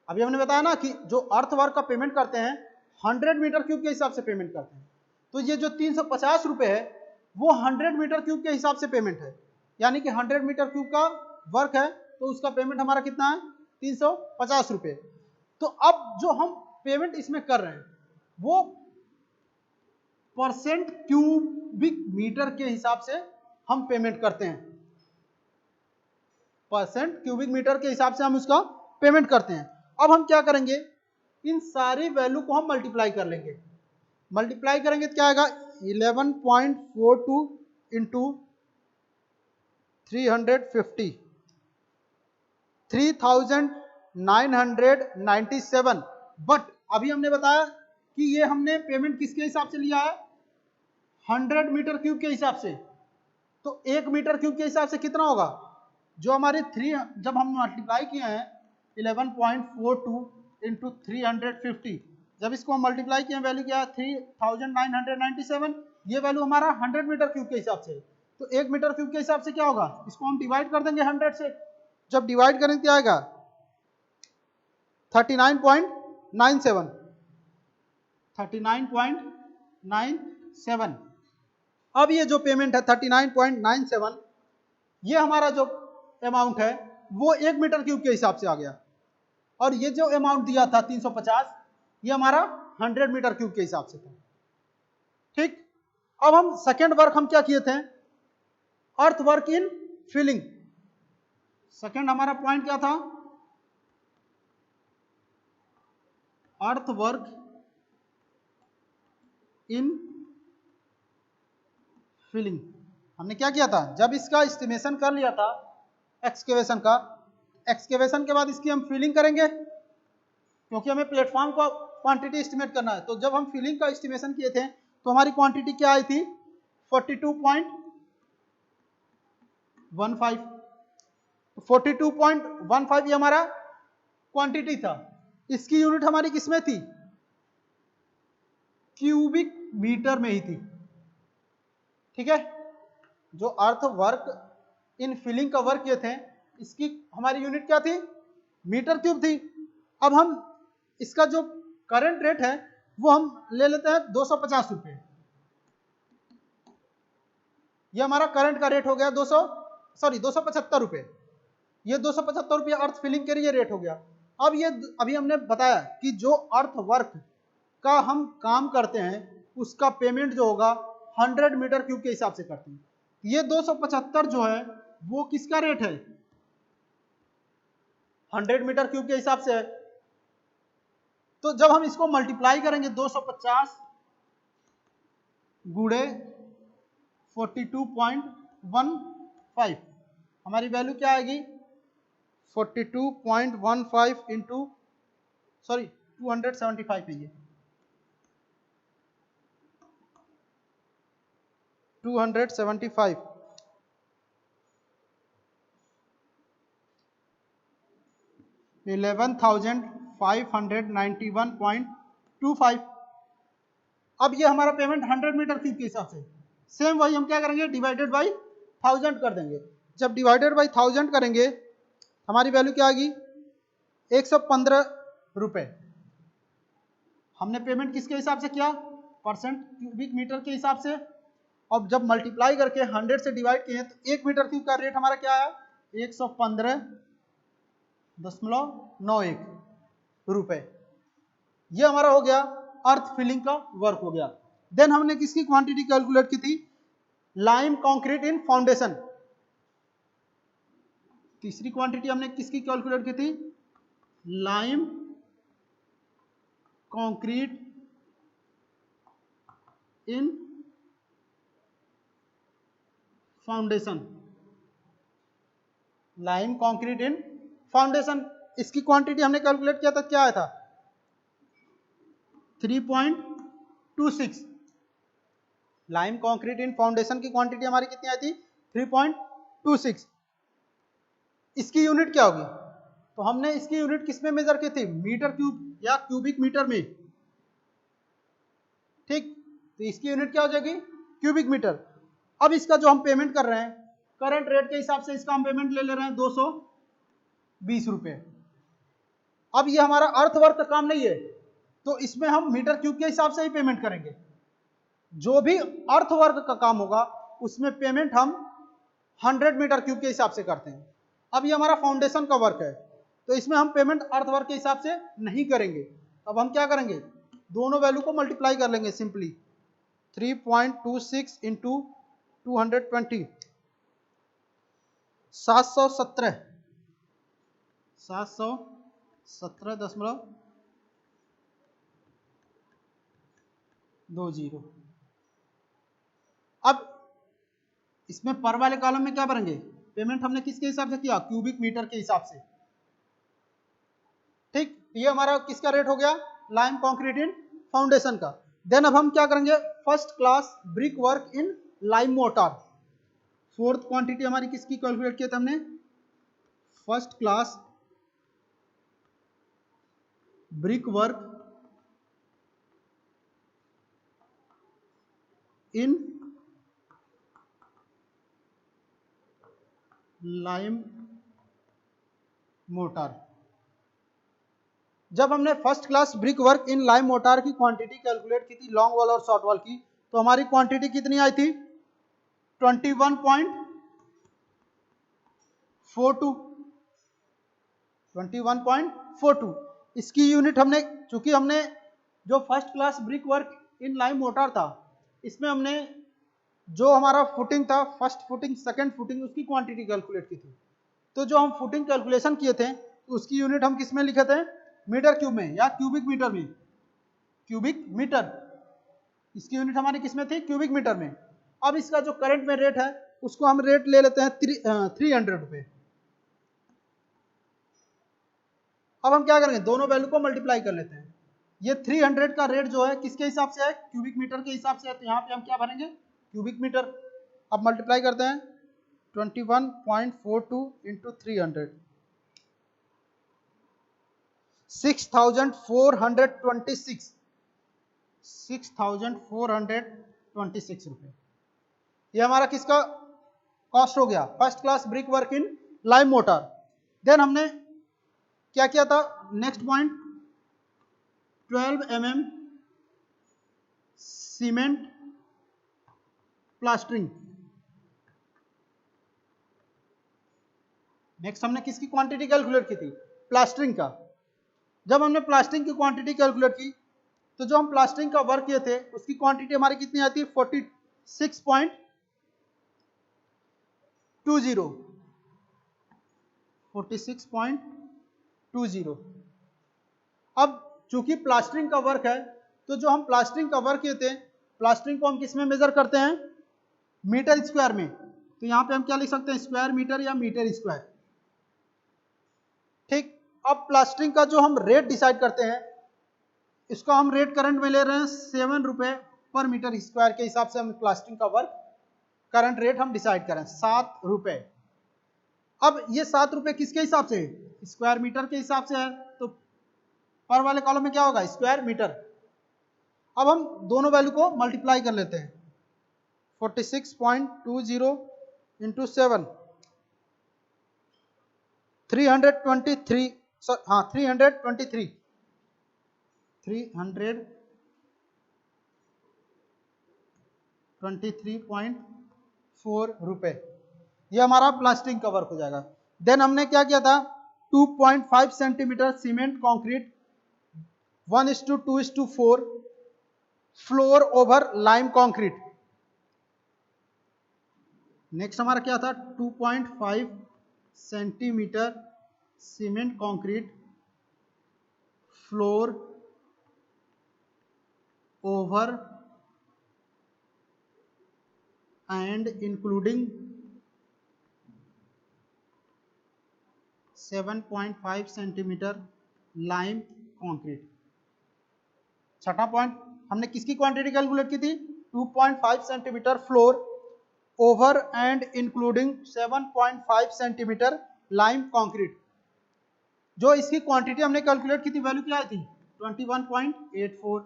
[SPEAKER 1] अभी हमने बताया ना कि जो अर्थ वर्क का पेमेंट करते हैं 100 मीटर क्यूब के हिसाब से पेमेंट करते हैं। तो ये जो 350 रुपए है वो 100 मीटर क्यूब के हिसाब से पेमेंट है, यानी कि 100 मीटर क्यूब का वर्क है तो उसका पेमेंट हमारा कितना है? 350 रुपए। तो अब जो हम पेमेंट इसमें कर रहे हैं वो परसेंट क्यूबिक मीटर के हिसाब से हम पेमेंट करते हैं। परसेंट क्यूबिक मीटर के हिसाब से हम उसका पेमेंट करते हैं। अब हम क्या करेंगे? इन सारी वैल्यू को हम मल्टीप्लाई कर लेंगे। मल्टीप्लाई करेंगे तो क्या आएगा? 11.42 इंटू 350, 3997। बट अभी हमने बताया कि ये हमने पेमेंट किसके हिसाब से लिया है? 100 मीटर क्यूब के हिसाब से। तो 1 मीटर क्यूब के हिसाब से कितना होगा? जो हमारे 3 जब हम मल्टीप्लाई किए हैं 11.42 इंटू 350, जब इसको हम मल्टीप्लाई किए वैल्यू क्या है 3997, ये वैल्यू हमारा 100 मीटर क्यूब के हिसाब से। तो 1 मीटर क्यूब के हिसाब से क्या होगा, इसको हम डिवाइड कर देंगे 100 से। जब डिवाइड करेंगे क्या आएगा 39.97, 39.97। अब ये जो पेमेंट है 39.97, ये हमारा जो अमाउंट है वो 1 मीटर क्यूब के हिसाब से आ गया, और ये जो अमाउंट दिया था 350, ये हमारा 100 मीटर क्यूब के हिसाब से था। ठीक, अब हम सेकेंड वर्क हम क्या किए थे, earth work in filling. Second हमारा पॉइंट क्या था, अर्थ वर्क इन फिलिंग। हमने क्या किया था, जब इसका एस्टिमेशन कर लिया था एक्सकेवेशन का, एक्सकेवेशन के बाद इसकी हम फिलिंग करेंगे, क्योंकि हमें प्लेटफॉर्म को क्वांटिटी एस्टिमेट करना है। तो जब हम फिलिंग का एस्टिमेशन किए थे तो हमारी क्वांटिटी क्या आई थी 42.15। 42.15 ये हमारा क्वांटिटी था। इसकी यूनिट हमारी किसमें थी, क्यूबिक मीटर में ही थी। ठीक है, जो अर्थ वर्क इन फिलिंग का वर्क किए थे इसकी हमारी यूनिट क्या थी, मीटर क्यूब थी। अब हम इसका जो करंट रेट है वो हम ले लेते हैं 250 रुपये। ये हमारा करंट का रेट हो गया 275 रुपये। ये 275 रुपये अर्थ फिलिंग के लिए रेट हो गया। अब ये अभी हमने बताया कि जो अर्थ वर्क का हम काम करते हैं उसका पेमेंट जो होगा 100 मीटर क्यूब के हिसाब से करते हैं। ये 275 जो है वो किसका रेट है, 100 मीटर क्यूब के हिसाब से है। तो जब हम इसको मल्टीप्लाई करेंगे 250 गुणे 42.15, हमारी वैल्यू क्या आएगी 42.15 इंटू 275 है, ये 275 11,591.25। अब ये हमारा पेमेंट 100 मीटर क्यूब के हिसाब से। सेम वही हम क्या करेंगे, डिवाइडेड बाई 1000 कर देंगे। जब डिवाइडेड बाई 1000 करेंगे हमारी वैल्यू क्या आएगी 115 रुपए। हमने पेमेंट किसके हिसाब से किया, परसेंट क्यूबिक मीटर के हिसाब से। अब जब मल्टीप्लाई करके 100 से डिवाइड किए तो 1 मीटर क्यूब का रेट हमारा क्या आया 115.91 रुपए। ये हमारा हो गया अर्थ फिलिंग का वर्क हो गया। देन हमने किसकी क्वांटिटी कैलकुलेट की थी, लाइम कंक्रीट इन फाउंडेशन। तीसरी क्वांटिटी हमने किसकी कैलकुलेट की थी, लाइम कंक्रीट इन फाउंडेशन। लाइम कंक्रीट इन फाउंडेशन, इसकी क्वांटिटी हमने कैलकुलेट किया था, क्या आया था 3.26। लाइम कंक्रीट इन फाउंडेशन की क्वांटिटी हमारी कितनी आई थी 3.26। इसकी यूनिट क्या होगी, तो हमने इसकी यूनिट किस में मेजर की थी, मीटर क्यूब या क्यूबिक मीटर में। ठीक, तो इसकी यूनिट क्या हो जाएगी क्यूबिक मीटर। अब इसका जो हम पेमेंट कर रहे हैं करंट रेट के हिसाब से इसका हम पेमेंट ले रहे हैं 220 रुपए। अब ये हमारा अर्थ वर्क का काम नहीं है तो इसमें हम मीटर क्यूब के हिसाब से ही पेमेंट करेंगे। जो भी अर्थ वर्क का काम होगा उसमें पेमेंट हम 100 मीटर क्यूब के हिसाब से करते हैं। अब ये हमारा फाउंडेशन का वर्क है तो इसमें हम पेमेंट अर्थ वर्क के हिसाब से नहीं करेंगे। अब हम क्या करेंगे, दोनों वैल्यू को मल्टीप्लाई कर लेंगे सिंपली। 3.26 इंटू 220 717.20। अब इसमें पर वाले कॉलम में क्या भरेंगे, पेमेंट हमने किसके हिसाब से किया, क्यूबिक मीटर के हिसाब से। ठीक, ये हमारा किसका रेट हो गया, लाइम कंक्रीट इन फाउंडेशन का। देन अब हम क्या करेंगे, first class brick work in lime mortar. Fourth quantity हमारी किसकी कैलकुलेट किया था हमने, first class brick work in lime motor. जब हमने first class brick work in lime motor की क्वांटिटी कैलकुलेट की थी लॉन्ग वॉल और शॉर्ट वॉल की, तो हमारी क्वांटिटी कितनी आई थी 21.42। इसकी यूनिट हमने, चूंकि हमने जो first class brick work in lime motor था, इसमें हमने जो हमारा फुटिंग था, फर्स्ट फुटिंग सेकंड फुटिंग, उसकी क्वांटिटी कैलकुलेट की थी। तो जो हम फुटिंग कैलकुलेशन किए थे, तो उसकी यूनिट हम किस में लिखे थे, मीटर क्यूब में या क्यूबिक मीटर में, क्यूबिक मीटर। इसकी यूनिट हमारी किस में थी, क्यूबिक मीटर में। अब इसका जो करंट में रेट है, उसको हम रेट ले लेते हैं 300 रुपए। अब हम क्या करेंगे, दोनों वैल्यू को मल्टीप्लाई कर लेते हैं। ये 300 का रेट जो है किसके हिसाब से है, क्यूबिक मीटर के हिसाब से है, तो यहाँ पे हम क्या भरेंगे, क्यूबिक मीटर। अब मल्टीप्लाई करते हैं 21.42 इंटू 300, 6,426 रुपए। ये हमारा किसका कॉस्ट हो गया, first class brick work in lime mortar. Then हमने क्या किया था, next point 12 mm cement plastering. Next हमने किसकी क्वांटिटी कैलकुलेट की थी, प्लास्टरिंग का। जब हमने प्लास्टरिंग की क्वांटिटी कैलकुलेट की, तो जो हम प्लास्टरिंग का वर्क किए थे, उसकी क्वांटिटी हमारी कितनी आती है 46.20। अब चूंकि प्लास्टरिंग का वर्क है, तो जो हम प्लास्टरिंग का वर्क किए थे, प्लास्टरिंग को हम किस में मेजर करते हैं, मीटर स्क्वायर में। तो यहां पे हम क्या लिख सकते हैं, स्क्वायर मीटर या मीटर स्क्वायर। ठीक। अब प्लास्टरिंग का जो हम रेट डिसाइड करते हैं, इसका हम रेट करंट में ले रहे हैं 7 रुपए पर मीटर स्क्वायर के हिसाब से हम प्लास्टरिंग का वर्क करंट रेट हम डिसाइड करें 7 रुपए। अब ये 7 रुपए किसके हिसाब से, स्क्वायर मीटर के हिसाब से है, तो पर वाले कॉलम में क्या होगा, स्क्वायर मीटर। अब हम दोनों वैल्यू को मल्टीप्लाई कर लेते हैं, 46.20 इंटू 7, 323, हाँ 323.4 रुपए। ये हमारा प्लास्टरिंग का वर्क हो जाएगा। देन हमने क्या किया था, 2.5 centimetre cement concrete 1:2:4 floor over lime concrete. Next हमारा क्या था, 2.5 centimetre cement concrete floor over and including 7.5 centimetre lime concrete. छठा पॉइंट, हमने किसकी क्वांटिटी कैलकुलेट की थी, 2.5 centimetre floor over and including 7.5 centimetre lime concrete. जो इसकी क्वांटिटी हमने कैलकुलेट की थी, वैल्यू क्या आई थी 21.84।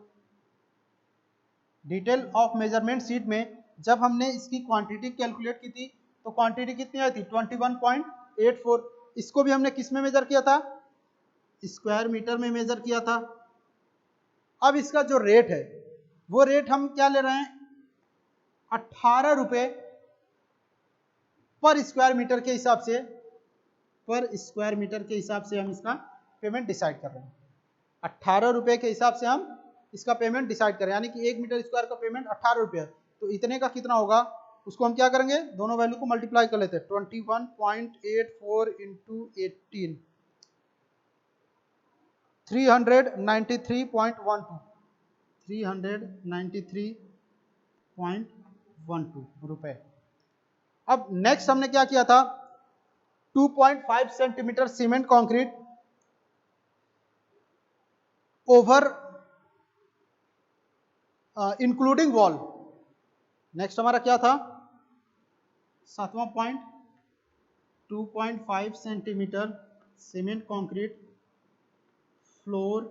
[SPEAKER 1] डिटेल ऑफ मेजरमेंट शीट में जब हमने इसकी क्वांटिटी कैलकुलेट की थी, तो क्वांटिटी कितनी आई थी 21.84। इसको भी हमने किस में मेजर किया था, स्क्वायर मीटर में मेजर किया था। अब इसका जो रेट है, वो रेट हम क्या ले रहे हैं, 18 रुपए पर स्क्वायर मीटर के हिसाब से, पर स्क्वायर मीटर के हिसाब से हम इसका पेमेंट डिसाइड कर रहे हैं। 18 रुपए के हिसाब से हम इसका पेमेंट डिसाइड करें, यानी कि 1 मीटर स्क्वायर का पेमेंट 18 रुपए है। तो इतने का कितना होगा, उसको हम क्या करेंगे, दोनों वैल्यू को मल्टीप्लाई कर लेते हैं, 21.84 इंटू 18, 393.12, 393.12 रुपए। अब नेक्स्ट हमने क्या किया था, 2.5 centimetre cement concrete over including wall. Next हमारा क्या था, 7वां point, 2.5 centimetre cement concrete floor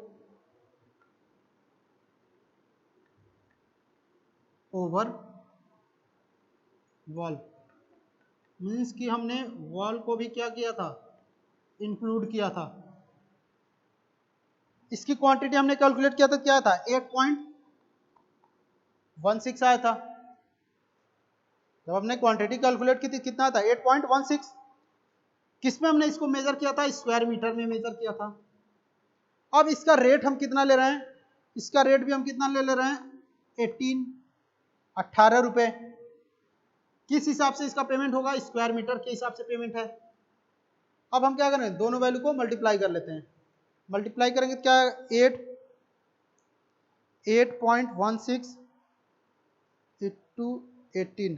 [SPEAKER 1] over wall, means कि हमने वॉल को भी क्या किया था, इंक्लूड किया था। इसकी क्वांटिटी हमने कैलकुलेट किया था, क्या था, 8.16 आया था। जब हमने क्वांटिटी कैलकुलेट की थी कितना था, 8.16। किस में हमने इसको मेजर किया था, स्क्वायर मीटर में मेजर किया था। अब इसका रेट हम कितना ले रहे हैं, इसका रेट भी हम कितना ले रहे हैं, 18 रुपए। किस हिसाब से इसका पेमेंट होगा, स्क्वायर मीटर के हिसाब से पेमेंट है। अब हम क्या करें, दोनों वैल्यू को मल्टीप्लाई कर लेते हैं। मल्टीप्लाई करेंगे क्या, 8.16 into 18,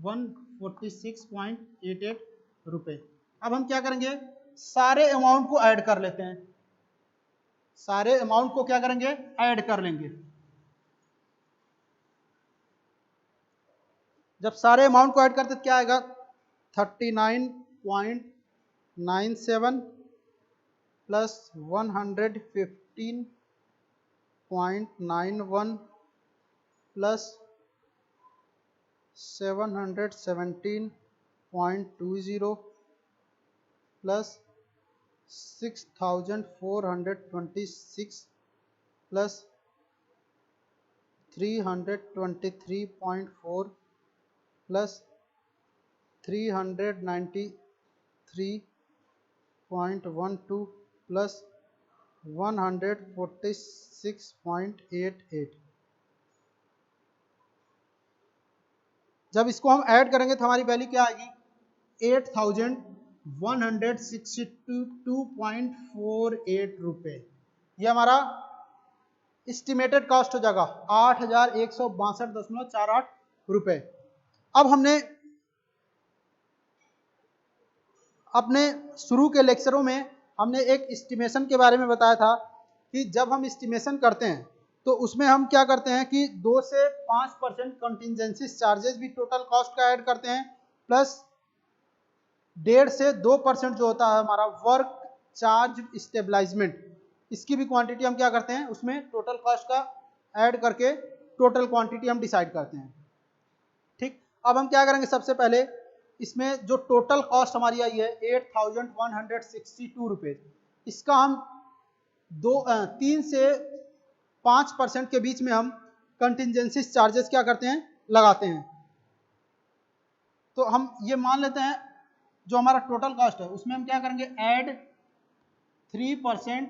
[SPEAKER 1] 146.88 रुपए। अब हम क्या करेंगे, सारे अमाउंट को ऐड कर लेते हैं। सारे अमाउंट को क्या करेंगे, ऐड कर लेंगे। जब सारे अमाउंट को ऐड करते तो क्या आएगा, 39.97 plus 115.91 plus 717.20 plus 6426 plus 323.4 plus 393.12 plus 146.88। जब इसको हम ऐड करेंगे तो हमारी वैल्यू क्या आएगी, 8162.48 रुपए। ये हमारा एस्टिमेटेड कॉस्ट हो जाएगा 8162.48 रुपए। अब हमने अपने शुरू के लेक्चरों में हमने एक एस्टिमेशन के बारे में बताया था कि जब हम एस्टिमेशन करते हैं तो उसमें हम क्या करते हैं कि 2 से 5% कंटिजेंसी चार्जेस भी टोटल कॉस्ट का ऐड करते हैं, प्लस 1.5 से 2% जो होता है हमारा वर्क चार्ज स्टेबलाइजमेंट, इसकी भी क्वांटिटी हम क्या करते हैं, उसमें टोटल कॉस्ट का ऐड करके टोटल क्वांटिटी हम डिसाइड करते हैं। ठीक, अब हम क्या करेंगे, सबसे पहले इसमें जो टोटल कॉस्ट हमारी आई है 8162 रुपए, इसका हम 3 से 5% के बीच में हम कंटिजेंसी चार्जेस क्या करते हैं, लगाते हैं। तो हम ये मान लेते हैं जो हमारा टोटल कॉस्ट है उसमें हम क्या करेंगे, ऐड 3%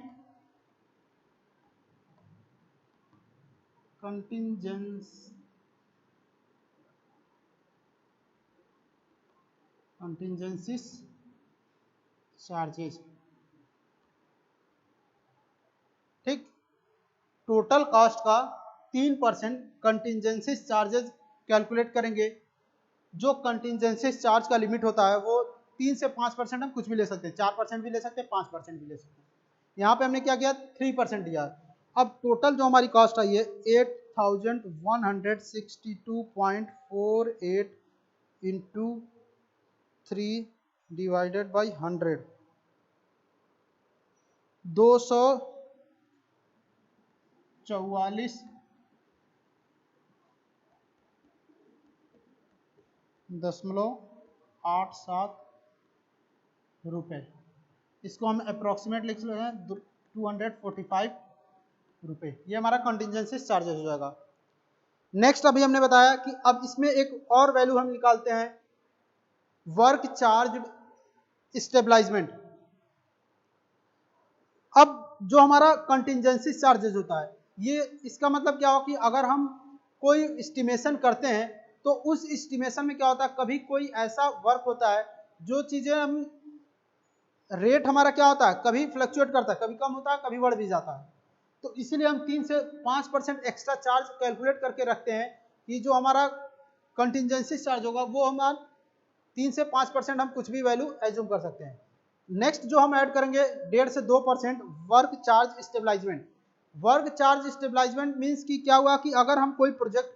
[SPEAKER 1] कंटिजेंसी चार्जेस। ठीक, टोटल कॉस्ट का 3% कंटिजेंसी चार्जेस कैलकुलेट करेंगे। जो कंटिजेंसी चार्ज का लिमिट होता है वो 3 से 5% हम कुछ भी ले सकते हैं, 4% भी ले सकते हैं, 5% भी ले सकते हैं। यहाँ पे हमने क्या किया, 3% लिया। अब टोटल जो हमारी कॉस्ट आई है 8162.48 इंटू 3 डिवाइडेड बाई 100, 244.87 रुपए। इसको हम अप्रोक्सीमेट लिख रहे हैं 245 रुपए। ये हमारा कंटिजेंसी चार्जेस हो जाएगा। नेक्स्ट अभी हमने बताया कि अब इसमें एक और वैल्यू हम निकालते हैं, वर्क चार्ज स्टेबलाइजमेंट। अब जो हमारा कंटिजेंसी चार्जेस होता है, ये इसका मतलब क्या हो कि अगर हम कोई एस्टिमेशन करते हैं तो उस एस्टिमेशन में क्या होता है, कभी कोई ऐसा वर्क होता है जो चीजें हम रेट हमारा क्या होता है, कभी फ्लक्चुएट करता है, कभी कम होता है, कभी बढ़ भी जाता है। तो इसीलिए हम 3 से 5% एक्स्ट्रा चार्ज कैलकुलेट करके रखते हैं कि जो हमारा कंटिजेंसी चार्ज होगा वो हमारा 3 से 5% हम कुछ भी वैल्यू एज्यूम कर सकते हैं। नेक्स्ट जो हम ऐड करेंगे 1.5 से 2% work charge establishment. Work charge establishment means कि क्या हुआ कि अगर हम कोई प्रोजेक्ट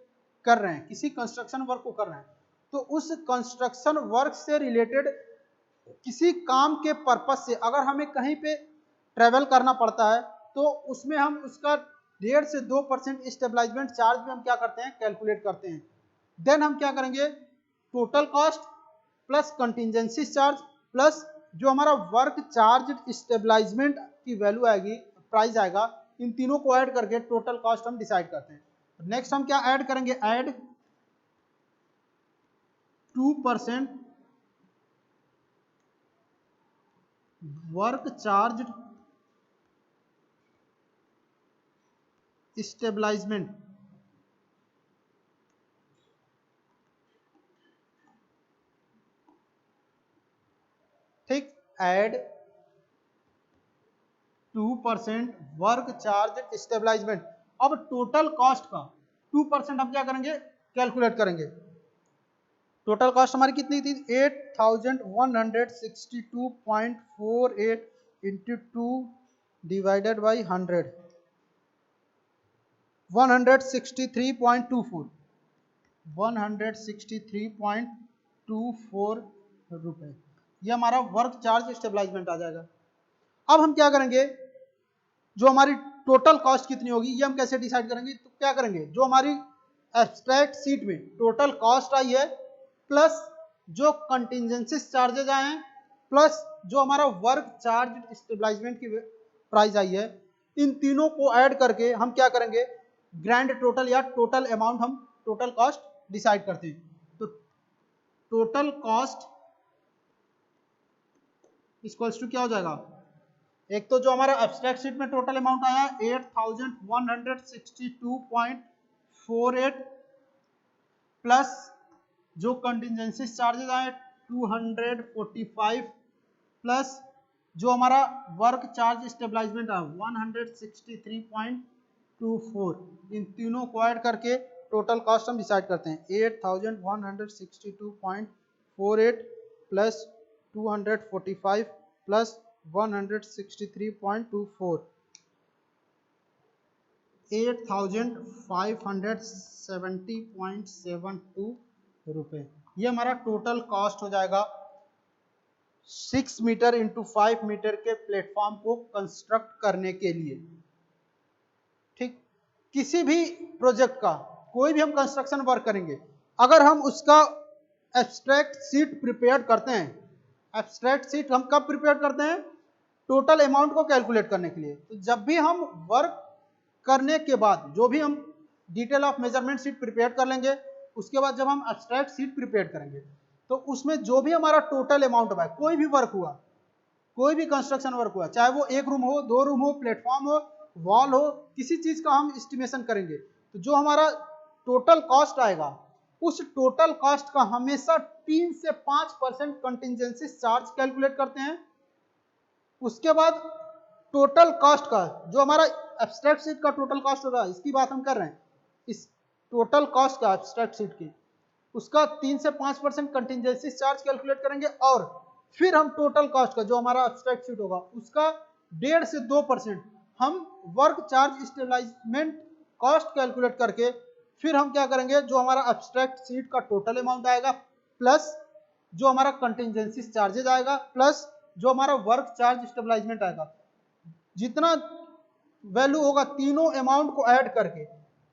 [SPEAKER 1] कर रहे हैं, किसी कंस्ट्रक्शन वर्क को कर रहे हैं, तो उस कंस्ट्रक्शन वर्क से रिलेटेड किसी काम के पर्पज से अगर हमें कहीं पे ट्रेवल करना पड़ता है तो उसमें हम उसका 1.5 से 2% स्टेबलाइजमेंट चार्ज भी हम क्या करते हैं, कैलकुलेट करते हैं। देन हम क्या करेंगे, total cost plus contingency charge plus जो हमारा वर्क चार्ज स्टेबलाइजमेंट की वैल्यू आएगी, प्राइस आएगा, इन तीनों को ऐड करके टोटल कॉस्ट हम डिसाइड करते हैं। नेक्स्ट हम क्या ऐड करेंगे, ऐड 2% वर्क चार्ज स्टेबलाइजमेंट, ठीक, ऐड 2% वर्क चार्ज स्टेबलाइजमेंट। अब टोटल कॉस्ट का 2% हम क्या करेंगे, कैलकुलेट करेंगे। टोटल कॉस्ट हमारी कितनी थी, 8162.48 इंटू 2 डिवाइडेड बाई 100, 163.24, 163.24 रुपए, ये हमारा वर्क चार्ज स्टेबलाइजमेंट आ जाएगा। अब हम क्या करेंगे, जो हमारी टोटल कॉस्ट कितनी होगी ये हम कैसे डिसाइड करेंगे, तो क्या करेंगे, जो हमारी एब्स्ट्रैक्ट शीट में टोटल कॉस्ट आई है प्लस जो कंटिजेंसी चार्जेज आए हैं प्लस जो हमारा वर्क चार्ज स्टेबलाइजमेंट की प्राइस आई है, इन तीनों को ऐड करके हम क्या करेंगे, ग्रैंड टोटल या टोटल अमाउंट हम टोटल कॉस्ट डिसाइड करते हैं। तो टोटल कॉस्ट इक्वल्स टू क्या हो जाएगा, एक तो जो हमारा एब्स्ट्रैक्ट शीट में टोटल अमाउंट आया 8162.48 प्लस जो कंटिजेंसी चार्जेस आए 245 प्लस जो हमारा वर्क चार्ज स्टेबलाइजमेंट आया 163.24, इन तीनों को ऐड करके टोटल कॉस्ट हम डिसाइड करते हैं। 8162.48 प्लस 245 प्लस 163.24, 8570.72 रुपए, ये हमारा टोटल कॉस्ट हो जाएगा 6 मीटर इंटू 5 मीटर के प्लेटफॉर्म को कंस्ट्रक्ट करने के लिए। ठीक, किसी भी प्रोजेक्ट का कोई भी हम कंस्ट्रक्शन वर्क करेंगे, अगर हम उसका एब्स्ट्रैक्ट शीट प्रिपेयर करते हैं, एब्स्ट्रैक्ट शीट हम कब प्रिपेयर करते हैं, टोटल अमाउंट को कैलकुलेट करने के लिए। तो जब भी हम वर्क करने के बाद जो भी हम detail of measurement sheet prepare कर लेंगे, उसके बाद जब हम एब्स्ट्रैक्ट शीट प्रिपेयर करेंगे तो उसमें जो भी हमारा टोटल अमाउंट हुआ, कोई भी वर्क हुआ, कोई भी कंस्ट्रक्शन वर्क हुआ, चाहे वो 1 रूम हो, 2 रूम हो, प्लेटफॉर्म हो, वॉल हो, किसी चीज का हम एस्टिमेशन करेंगे, तो जो हमारा टोटल कॉस्ट आएगा उस टोटल कॉस्ट का हमेशा 3 से 5% कंटिजेंसी चार्ज कैलकुलेट करते हैं। उसके बाद टोटल कॉस्ट का जो हमारा एब्स्ट्रैक्ट शीट का टोटल कॉस्ट होगा, इसकी बात हम कर रहे हैं, इस टोटल कॉस्ट का एब्स्ट्रैक्ट शीट की, उसका 3 से 5% कंटिजेंसी चार्ज कैलकुलेट करेंगे और फिर हम टोटल कॉस्ट का जो हमारा एब्स्ट्रैक्ट शीट होगा उसका 1.5 से 2% हम work charge establishment cost calculate करके फिर हम क्या करेंगे, जो हमारा एब्स्ट्रैक्ट शीट का टोटल अमाउंट आएगा प्लस जो हमारा कंटिजेंसी चार्जेज आएगा प्लस जो हमारा वर्क चार्ज स्टेबलाइजमेंट आएगा, जितना वैल्यू होगा तीनों अमाउंट को ऐड करके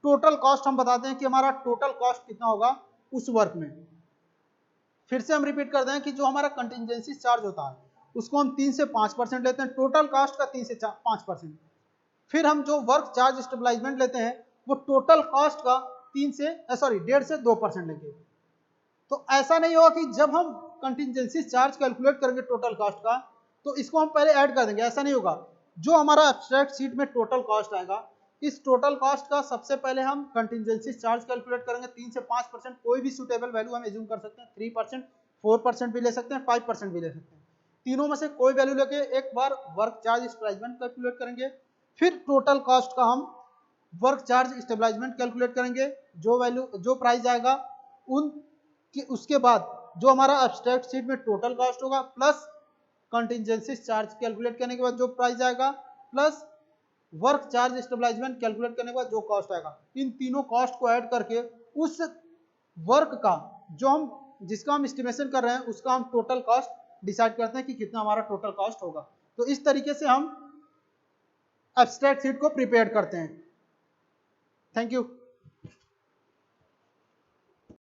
[SPEAKER 1] टोटल कॉस्ट हम बताते हैं कि हमारा टोटल कॉस्ट कितना होगा उस वर्क में। फिर से हम रिपीट करते हैं कि जो हमारा कंटिजेंसी चार्ज होता है उसको हम 3 से 5% लेते हैं, टोटल कॉस्ट का 3 से 5%। फिर हम जो वर्क चार्ज स्टेबलाइजमेंट लेते हैं वो टोटल कॉस्ट का 1.5 से 2% लेंगे। तो ऐसा नहीं होगा कि जब हम कंटिजेंसी चार्ज कैलकुलेट करेंगे टोटल कॉस्ट का तो इसको हम पहले ऐड कर देंगे, ऐसा नहीं होगा। जो हमारा एब्स्ट्रैक्ट शीट में टोटल कॉस्ट आएगा, इस टोटल कॉस्ट का सबसे पहले हम कंटिजेंसी चार्ज कैलकुलेट करेंगे 3 से 5%, कोई भी सुटेबल वैल्यू हम एज्यूम कर सकते हैं, 3%, 4% भी ले सकते हैं, 5% भी ले सकते हैं, तीनों में से कोई वैल्यू लेके एक बार वर्क चार्ज स्टेबलाइजमेंट कैलकुलेट करेंगे, फिर टोटल कॉस्ट का हम वर्क चार्ज स्टेबलाइजमेंट कैलकुलेट करेंगे, जो वैल्यू जो प्राइस आएगा उन उसके बाद जो हमारा एब्स्ट्रैक्ट शीट में टोटल कॉस्ट होगा प्लस कंटिजेंसी चार्ज कैलकुलेट करने के बाद जो प्राइस आएगा plus work charge establishment calculate करने के बाद जो कॉस्ट आएगा, इन तीनों कॉस्ट को ऐड करके उस वर्क का जो हम जिसका हम एस्टिमेशन कर रहे हैं उसका हम टोटल कॉस्ट डिसाइड करते हैं कि कितना हमारा टोटल कॉस्ट होगा। तो इस तरीके से हम एब्स्ट्रैक्ट शीट को प्रिपेयर करते हैं। Thank you.